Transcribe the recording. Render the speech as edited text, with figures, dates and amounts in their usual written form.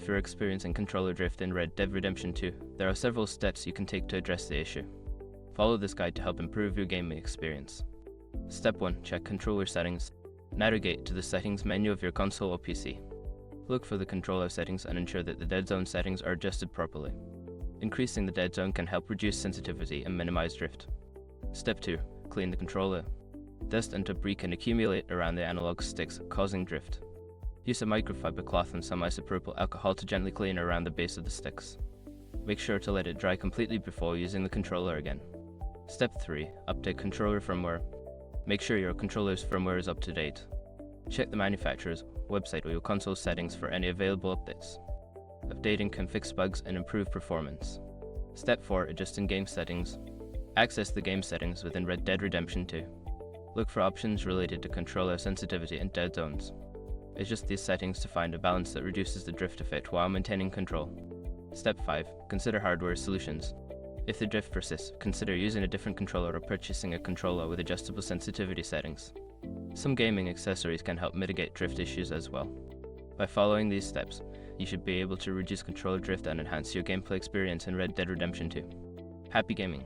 If you're experiencing controller drift in Red Dead Redemption 2, there are several steps you can take to address the issue. Follow this guide to help improve your gaming experience. Step 1. Check controller settings. Navigate to the settings menu of your console or PC. Look for the controller settings and ensure that the dead zone settings are adjusted properly. Increasing the dead zone can help reduce sensitivity and minimize drift. Step 2. Clean the controller. Dust and debris can accumulate around the analog sticks, causing drift. Use a microfiber cloth and some isopropyl alcohol to gently clean around the base of the sticks. Make sure to let it dry completely before using the controller again. Step 3. Update controller firmware. Make sure your controller's firmware is up to date. Check the manufacturer's website or your console settings for any available updates. Updating can fix bugs and improve performance. Step 4. Adjusting game settings. Access the game settings within Red Dead Redemption 2. Look for options related to controller sensitivity and dead zones. Adjust these settings to find a balance that reduces the drift effect while maintaining control. Step 5. Consider hardware solutions. If the drift persists, consider using a different controller or purchasing a controller with adjustable sensitivity settings. Some gaming accessories can help mitigate drift issues as well. By following these steps, you should be able to reduce controller drift and enhance your gameplay experience in Red Dead Redemption 2. Happy gaming!